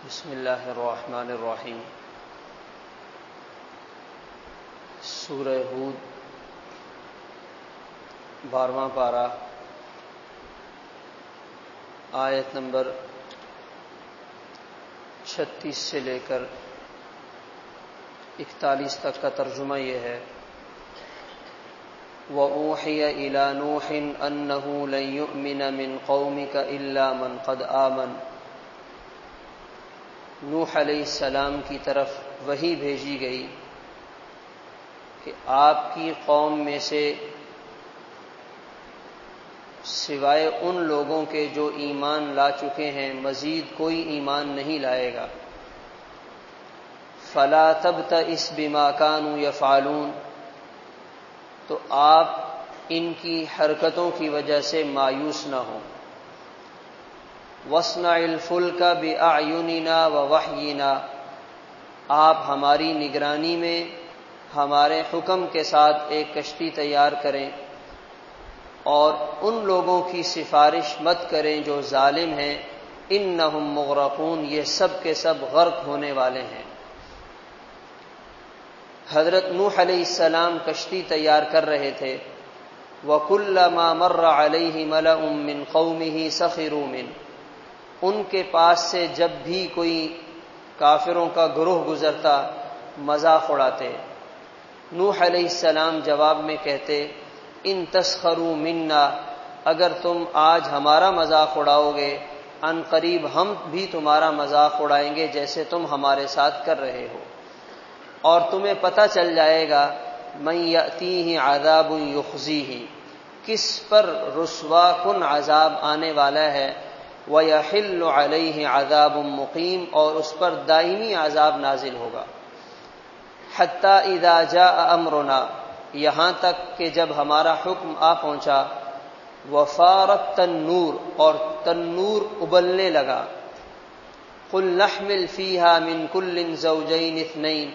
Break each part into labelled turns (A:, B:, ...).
A: بسم اللہ الرحمن الرحیم۔ سورہ ہود 12واں پارہ، آیت نمبر 36 سے لے کر 41 تک کا ترجمہ یہ ہے: وَأُوحِيَ إِلَى نُوحٍ أَنَّهُ لَن يُؤْمِنَ مِن قَوْمِكَ إِلَّا مَن قَدْ آمَنَ۔ نوح علیہ السلام کی طرف وحی بھیجی گئی کہ آپ کی قوم میں سے سوائے ان لوگوں کے جو ایمان لا چکے ہیں مزید کوئی ایمان نہیں لائے گا۔ فَلَا تَبْتَئِسْ بِمَا كَانُوا يَفْعَلُونَ، تو آپ ان کی حرکتوں کی وجہ سے مایوس نہ ہوں۔ وَاصْنَعِ الْفُلْكَ بِأَعْيُنِنَا وَوَحْيِنَا، آپ ہماری نگرانی میں ہمارے حکم کے ساتھ ایک کشتی تیار کریں، اور ان لوگوں کی سفارش مت کریں جو ظالم ہیں، اِنَّهُمْ مُغْرَقُونَ، یہ سب کے سب غرق ہونے والے ہیں۔ حضرت نوح علیہ السلام کشتی تیار کر رہے تھے۔ وَكُلَّمَا مَرَّ عَلَيْهِ مَلَأٌ مِّن قَوْمِهِ سَخِرُوا مِنْهُ، ان کے پاس سے جب بھی کوئی کافروں کا گروہ گزرتا مذاق اڑاتے۔ نوح علیہ السلام جواب میں کہتے: ان تسخروا منا، اگر تم آج ہمارا مذاق اڑاؤ گے، ان قریب ہم بھی تمہارا مذاق اڑائیں گے جیسے تم ہمارے ساتھ کر رہے ہو، اور تمہیں پتہ چل جائے گا من یأتیہ عذاب یخزیہ، کس پر رسوا کن عذاب آنے والا ہے، وَيَحِلُّ عَلَيْهِ عَذَابٌ مُقِيمٌ، اور اس پر دائمی عذاب نازل ہوگا۔ حَتَّى إِذَا جَاءَ أَمْرُنَا، یہاں تک کہ جب ہمارا حکم آ پہنچا، وَفَارَ التَّنُّورُ، اور تنور ابلنے لگا، قُلْ نَحْمِلْ فِيهَا مِن كُلٍّ زَوْجَيْنِ اثْنَيْنِ،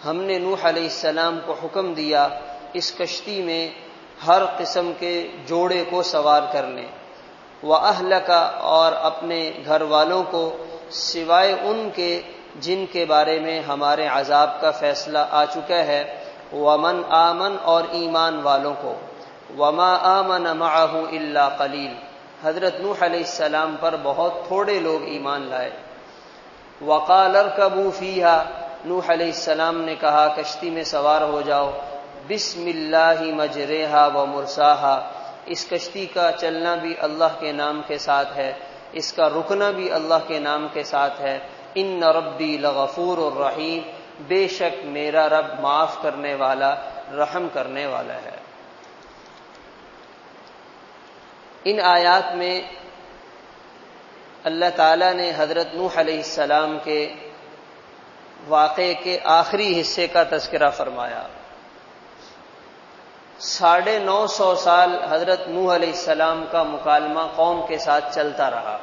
A: ہم نے نوح علیہ السلام کو حکم دیا اس کشتی میں ہر قسم کے جوڑے کو سوار کر لیں، وَأَهْلَكَ، اور اپنے گھر والوں کو سوائے ان کے جن کے بارے میں ہمارے عذاب کا فیصلہ آ چکا ہے، وَمَنْ آمَنَ، اور ایمان والوں کو، وَمَا آمَنَ مَعَهُ إِلَّا قَلِيلٌ، حضرت نوح علیہ السلام پر بہت تھوڑے لوگ ایمان لائے۔ وَقَالَ ارْكَبُوا فِيهَا، نوح علیہ السلام نے کہا کشتی میں سوار ہو جاؤ، بسم اللہ مجریہا ومرساہا، اس کشتی کا چلنا بھی اللہ کے نام کے ساتھ ہے، اس کا رکنا بھی اللہ کے نام کے ساتھ ہے۔ ان ربی لغفور الرحیم، بے شک میرا رب معاف کرنے والا رحم کرنے والا ہے۔ ان آیات میں اللہ تعالیٰ نے حضرت نوح علیہ السلام کے واقعے کے آخری حصے کا تذکرہ فرمایا۔ 950 سال حضرت نوح علیہ السلام کا مکالمہ قوم کے ساتھ چلتا رہا،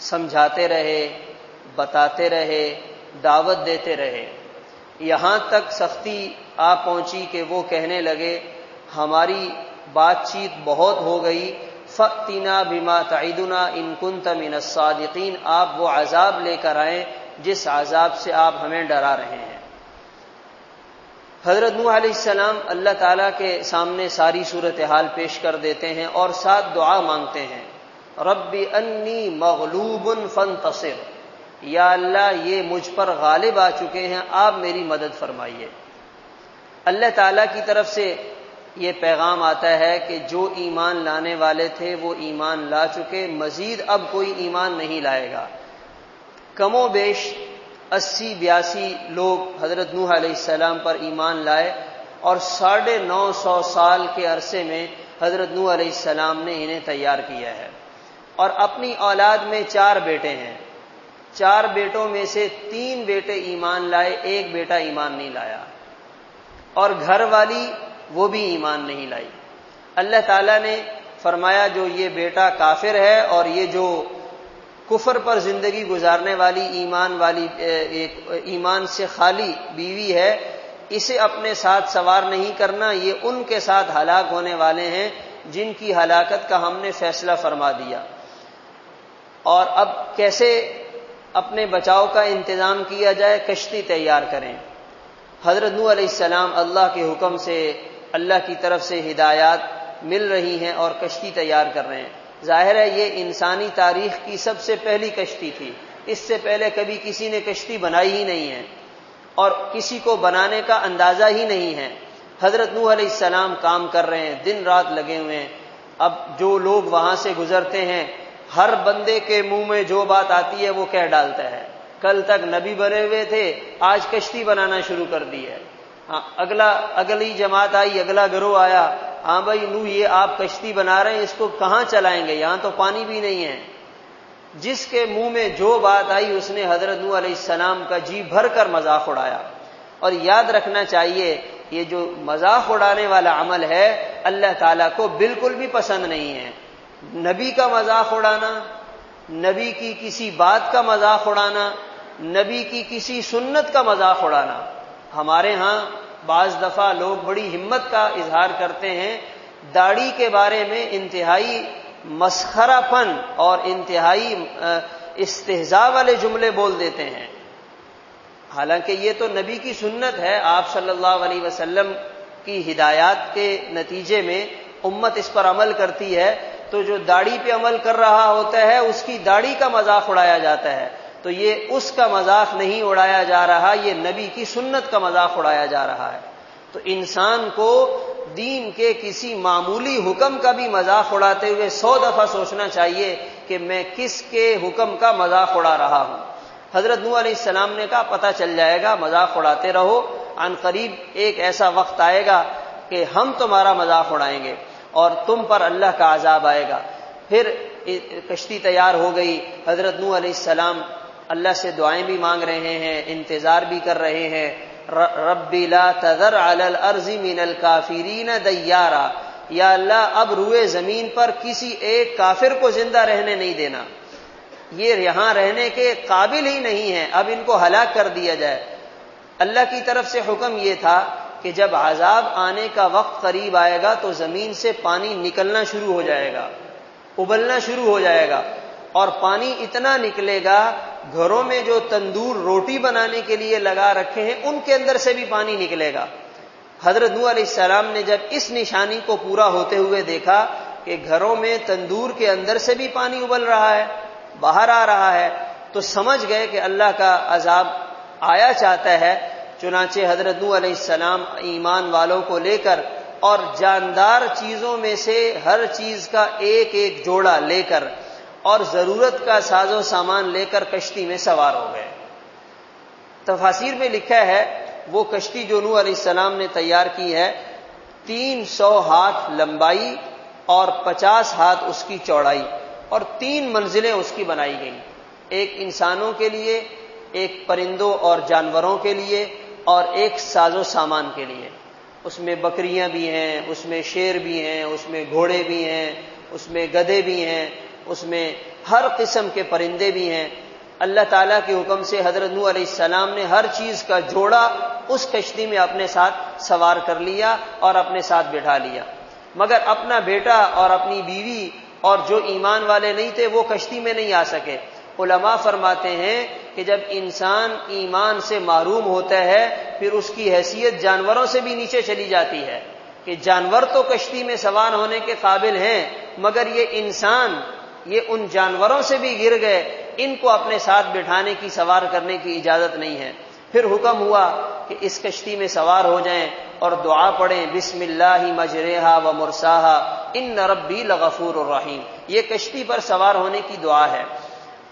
A: سمجھاتے رہے، بتاتے رہے، دعوت دیتے رہے، یہاں تک سختی آ پہنچی کہ وہ کہنے لگے ہماری بات چیت بہت ہو گئی، فَأْتِنَا بِمَا تَعِدُنَا إِن كُنتَ مِنَ الصَّادِقِينَ، آپ وہ عذاب لے کر آئیں جس عذاب سے آپ ہمیں ڈرا رہے ہیں۔ حضرت نوح علیہ السلام اللہ تعالیٰ کے سامنے ساری صورتحال پیش کر دیتے ہیں اور ساتھ دعا مانگتے ہیں، رب انی مغلوب فانتصر، یا اللہ یہ مجھ پر غالب آ چکے ہیں، آپ میری مدد فرمائیے۔ اللہ تعالیٰ کی طرف سے یہ پیغام آتا ہے کہ جو ایمان لانے والے تھے وہ ایمان لا چکے، مزید اب کوئی ایمان نہیں لائے گا۔ کم و بیش 80-82 لوگ حضرت نوح علیہ السلام پر ایمان لائے، اور 950 سال کے عرصے میں حضرت نوح علیہ السلام نے انہیں تیار کیا ہے۔ اور اپنی اولاد میں 4 بیٹے ہیں، 4 بیٹوں میں سے 3 بیٹے ایمان لائے، 1 بیٹا ایمان نہیں لایا، اور گھر والی وہ بھی ایمان نہیں لائی۔ اللہ تعالیٰ نے فرمایا جو یہ بیٹا کافر ہے اور یہ جو کفر پر زندگی گزارنے والی ایمان سے خالی بیوی ہے، اسے اپنے ساتھ سوار نہیں کرنا، یہ ان کے ساتھ ہلاک ہونے والے ہیں جن کی ہلاکت کا ہم نے فیصلہ فرما دیا۔ اور اب کیسے اپنے بچاؤ کا انتظام کیا جائے، کشتی تیار کریں۔ حضرت نوح علیہ السلام اللہ کے حکم سے، اللہ کی طرف سے ہدایات مل رہی ہیں اور کشتی تیار کر رہے ہیں۔ ظاہر ہے یہ انسانی تاریخ کی سب سے پہلی کشتی تھی، اس سے پہلے کبھی کسی نے کشتی بنائی ہی نہیں ہے اور کسی کو بنانے کا اندازہ ہی نہیں ہے۔ حضرت نوح علیہ السلام کام کر رہے ہیں، دن رات لگے ہوئے ہیں۔ اب جو لوگ وہاں سے گزرتے ہیں، ہر بندے کے منہ میں جو بات آتی ہے وہ کہہ ڈالتا ہے۔ کل تک نبی بنے ہوئے تھے، آج کشتی بنانا شروع کر دی ہے۔ اگلی جماعت آئی، اگلا گروہ آیا، ہاں بھائی نوح یہ آپ کشتی بنا رہے ہیں، اس کو کہاں چلائیں گے، یہاں تو پانی بھی نہیں ہے۔ جس کے منہ میں جو بات آئی اس نے حضرت نوح علیہ السلام کا جی بھر کر مذاق اڑایا۔ اور یاد رکھنا چاہیے یہ جو مذاق اڑانے والا عمل ہے اللہ تعالیٰ کو بالکل بھی پسند نہیں ہے۔ نبی کا مذاق اڑانا، نبی کی کسی بات کا مذاق اڑانا، نبی کی کسی سنت کا مذاق اڑانا۔ ہمارے ہاں بعض دفعہ لوگ بڑی ہمت کا اظہار کرتے ہیں، داڑھی کے بارے میں انتہائی مسخرہ پن اور انتہائی استہزاء والے جملے بول دیتے ہیں، حالانکہ یہ تو نبی کی سنت ہے۔ آپ صلی اللہ علیہ وسلم کی ہدایات کے نتیجے میں امت اس پر عمل کرتی ہے، تو جو داڑھی پہ عمل کر رہا ہوتا ہے اس کی داڑھی کا مذاق اڑایا جاتا ہے، تو یہ اس کا مذاق نہیں اڑایا جا رہا، یہ نبی کی سنت کا مذاق اڑایا جا رہا ہے۔ تو انسان کو دین کے کسی معمولی حکم کا بھی مذاق اڑاتے ہوئے 100 دفعہ سوچنا چاہیے کہ میں کس کے حکم کا مذاق اڑا رہا ہوں۔ حضرت نوح علیہ السلام نے کہا پتہ چل جائے گا، مذاق اڑاتے رہو، عن قریب ایک ایسا وقت آئے گا کہ ہم تمہارا مذاق اڑائیں گے اور تم پر اللہ کا عذاب آئے گا۔ پھر کشتی تیار ہو گئی، حضرت نوح علیہ السلام اللہ سے دعائیں بھی مانگ رہے ہیں، انتظار بھی کر رہے ہیں، رب لا تذر علی الارض من الکافرین دیارا، یا اللہ اب روئے زمین پر کسی ایک کافر کو زندہ رہنے نہیں دینا، یہ یہاں رہنے کے قابل ہی نہیں ہیں، اب ان کو ہلاک کر دیا جائے۔ اللہ کی طرف سے حکم یہ تھا کہ جب عذاب آنے کا وقت قریب آئے گا تو زمین سے پانی نکلنا شروع ہو جائے گا، ابلنا شروع ہو جائے گا، اور پانی اتنا نکلے گا گھروں میں جو تندور روٹی بنانے کے لیے لگا رکھے ہیں ان کے اندر سے بھی پانی نکلے گا۔ حضرت نوح علیہ السلام نے جب اس نشانی کو پورا ہوتے ہوئے دیکھا کہ گھروں میں تندور کے اندر سے بھی پانی ابل رہا ہے، باہر آ رہا ہے، تو سمجھ گئے کہ اللہ کا عذاب آیا چاہتا ہے۔ چنانچہ حضرت نوح علیہ السلام ایمان والوں کو لے کر اور جاندار چیزوں میں سے ہر چیز کا ایک ایک جوڑا لے کر اور ضرورت کا ساز و سامان لے کر کشتی میں سوار ہو گئے۔ تفاسیر میں لکھا ہے وہ کشتی جو نوح علیہ السلام نے تیار کی ہے 300 ہاتھ لمبائی اور 50 ہاتھ اس کی چوڑائی، اور 3 منزلیں اس کی بنائی گئیں، ایک انسانوں کے لیے، ایک پرندوں اور جانوروں کے لیے، اور ایک ساز و سامان کے لیے۔ اس میں بکریاں بھی ہیں، اس میں شیر بھی ہیں، اس میں گھوڑے بھی ہیں، اس میں گدھے بھی ہیں، اس میں ہر قسم کے پرندے بھی ہیں۔ اللہ تعالیٰ کے حکم سے حضرت نوح علیہ السلام نے ہر چیز کا جوڑا اس کشتی میں اپنے ساتھ سوار کر لیا اور اپنے ساتھ بٹھا لیا، مگر اپنا بیٹا اور اپنی بیوی اور جو ایمان والے نہیں تھے وہ کشتی میں نہیں آ سکے۔ علماء فرماتے ہیں کہ جب انسان ایمان سے محروم ہوتا ہے پھر اس کی حیثیت جانوروں سے بھی نیچے چلی جاتی ہے، کہ جانور تو کشتی میں سوار ہونے کے قابل ہیں مگر یہ انسان، یہ ان جانوروں سے بھی گر گئے، ان کو اپنے ساتھ بٹھانے کی، سوار کرنے کی اجازت نہیں ہے۔ پھر حکم ہوا کہ اس کشتی میں سوار ہو جائیں اور دعا پڑھیں، بسم اللہ مجریہا و مرساہا ان ربی لغفور الرحیم، یہ کشتی پر سوار ہونے کی دعا ہے۔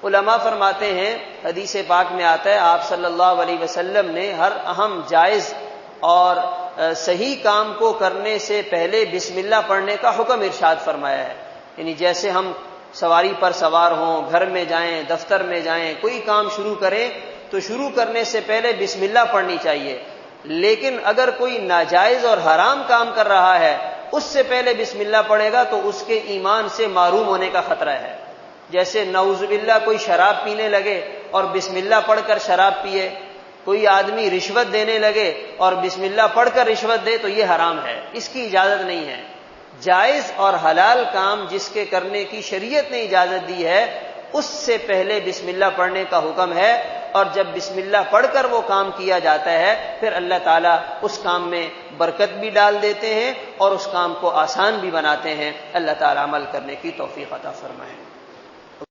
A: علماء فرماتے ہیں حدیث پاک میں آتا ہے آپ صلی اللہ علیہ وسلم نے ہر اہم جائز اور صحیح کام کو کرنے سے پہلے بسم اللہ پڑھنے کا حکم ارشاد فرمایا ہے، یعنی جیسے ہم سواری پر سوار ہوں، گھر میں جائیں، دفتر میں جائیں، کوئی کام شروع کریں تو شروع کرنے سے پہلے بسم اللہ پڑھنی چاہیے، لیکن اگر کوئی ناجائز اور حرام کام کر رہا ہے اس سے پہلے بسم اللہ پڑھے گا تو اس کے ایمان سے محروم ہونے کا خطرہ ہے۔ جیسے نعوذ باللہ کوئی شراب پینے لگے اور بسم اللہ پڑھ کر شراب پیے، کوئی آدمی رشوت دینے لگے اور بسم اللہ پڑھ کر رشوت دے تو یہ حرام ہے، اس کی اجازت نہیں ہے۔ جائز اور حلال کام جس کے کرنے کی شریعت نے اجازت دی ہے اس سے پہلے بسم اللہ پڑھنے کا حکم ہے، اور جب بسم اللہ پڑھ کر وہ کام کیا جاتا ہے پھر اللہ تعالیٰ اس کام میں برکت بھی ڈال دیتے ہیں اور اس کام کو آسان بھی بناتے ہیں۔ اللہ تعالیٰ عمل کرنے کی توفیق عطا فرمائے۔